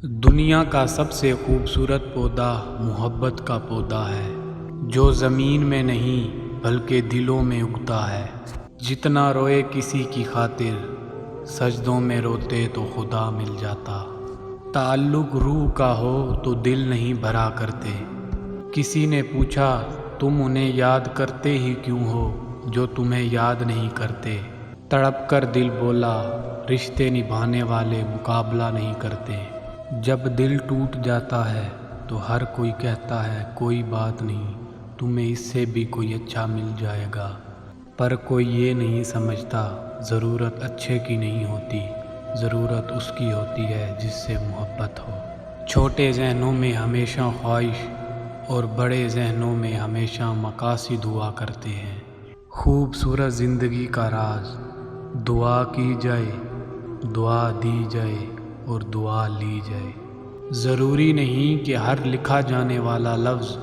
دنیا کا سب سے خوبصورت پودا محبت کا پودا ہے، جو زمین میں نہیں بلکہ دلوں میں اگتا ہے۔ جتنا روئے کسی کی خاطر، سجدوں میں روتے تو خدا مل جاتا۔ تعلق روح کا ہو تو دل نہیں بھرا کرتے۔ کسی نے پوچھا تم انہیں یاد کرتے ہی کیوں ہو جو تمہیں یاد نہیں کرتے؟ تڑپ کر دل بولا رشتے نبھانے والے مقابلہ نہیں کرتے۔ جب دل ٹوٹ جاتا ہے تو ہر کوئی کہتا ہے کوئی بات نہیں، تمہیں اس سے بھی کوئی اچھا مل جائے گا، پر کوئی یہ نہیں سمجھتا ضرورت اچھے کی نہیں ہوتی، ضرورت اس کی ہوتی ہے جس سے محبت ہو۔ چھوٹے ذہنوں میں ہمیشہ خواہش اور بڑے ذہنوں میں ہمیشہ مقاصد ہوا کرتے ہیں۔ خوبصورت زندگی کا راز دعا کی جائے، دعا دی جائے اور دعا لی جائے۔ ضروری نہیں کہ ہر لکھا جانے والا لفظ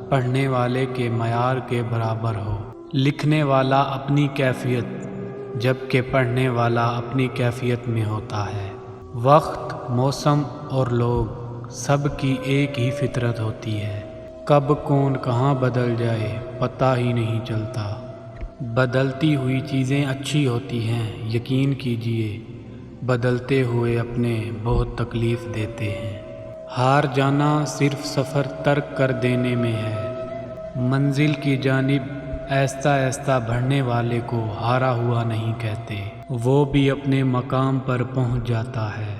پڑھنے والے کے معیار کے برابر ہو۔ لکھنے والا اپنی کیفیت جبکہ پڑھنے والا اپنی کیفیت میں ہوتا ہے۔ وقت، موسم اور لوگ سب کی ایک ہی فطرت ہوتی ہے۔ کب کون کہاں بدل جائے پتہ ہی نہیں چلتا۔ بدلتی ہوئی چیزیں اچھی ہوتی ہیں، یقین کیجئے بدلتے ہوئے اپنے بہت تکلیف دیتے ہیں۔ ہار جانا صرف سفر ترک کر دینے میں ہے۔ منزل کی جانب آہستہ آہستہ بڑھنے والے کو ہارا ہوا نہیں کہتے، وہ بھی اپنے مقام پر پہنچ جاتا ہے۔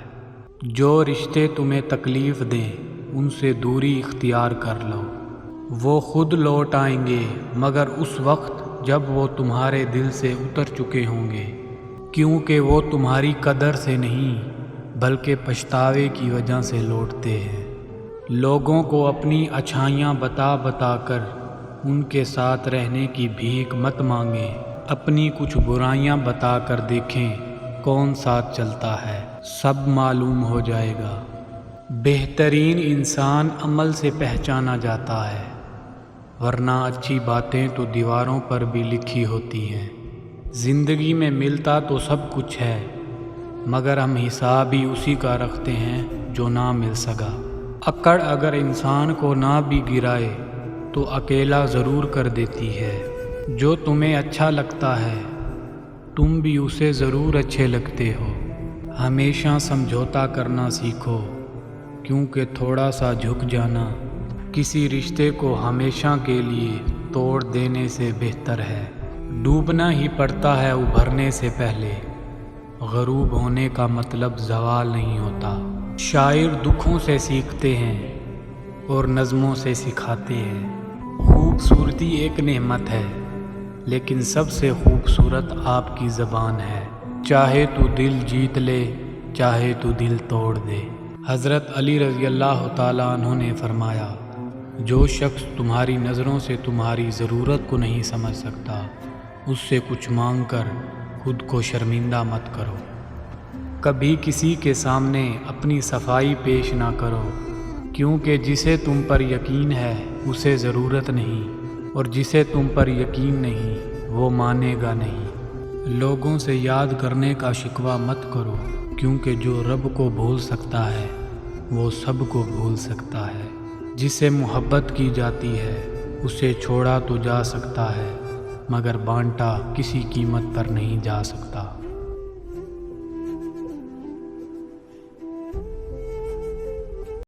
جو رشتے تمہیں تکلیف دیں ان سے دوری اختیار کر لو، وہ خود لوٹ آئیں گے مگر اس وقت جب وہ تمہارے دل سے اتر چکے ہوں گے، کیونکہ وہ تمہاری قدر سے نہیں بلکہ پچھتاوے کی وجہ سے لوٹتے ہیں۔ لوگوں کو اپنی اچھائیاں بتا بتا کر ان کے ساتھ رہنے کی بھیک مت مانگیں، اپنی کچھ برائیاں بتا کر دیکھیں کون ساتھ چلتا ہے، سب معلوم ہو جائے گا۔ بہترین انسان عمل سے پہچانا جاتا ہے، ورنہ اچھی باتیں تو دیواروں پر بھی لکھی ہوتی ہیں۔ زندگی میں ملتا تو سب کچھ ہے مگر ہم حساب ہی اسی کا رکھتے ہیں جو نہ مل سکا۔ اکڑ اگر انسان کو نہ بھی گرائے تو اکیلا ضرور کر دیتی ہے۔ جو تمہیں اچھا لگتا ہے تم بھی اسے ضرور اچھے لگتے ہو۔ ہمیشہ سمجھوتا کرنا سیکھو، کیونکہ تھوڑا سا جھک جانا کسی رشتے کو ہمیشہ کے لیے توڑ دینے سے بہتر ہے۔ ڈوبنا ہی پڑتا ہے ابھرنے سے پہلے، غروب ہونے کا مطلب زوال نہیں ہوتا۔ شاعر دکھوں سے سیکھتے ہیں اور نظموں سے سکھاتے ہیں۔ خوبصورتی ایک نعمت ہے لیکن سب سے خوبصورت آپ کی زبان ہے، چاہے تو دل جیت لے چاہے تو دل توڑ دے۔ حضرت علی رضی اللہ تعالیٰ عنہ نے فرمایا جو شخص تمہاری نظروں سے تمہاری ضرورت کو نہیں سمجھ سکتا اس سے کچھ مانگ کر خود کو شرمندہ مت کرو۔ کبھی کسی کے سامنے اپنی صفائی پیش نہ کرو، کیونکہ جسے تم پر یقین ہے اسے ضرورت نہیں، اور جسے تم پر یقین نہیں وہ مانے گا نہیں۔ لوگوں سے یاد کرنے کا شکوہ مت کرو، کیونکہ جو رب کو بھول سکتا ہے وہ سب کو بھول سکتا ہے۔ جسے محبت کی جاتی ہے اسے چھوڑا تو جا سکتا ہے مگر بانٹا کسی قیمت پر نہیں جا سکتا۔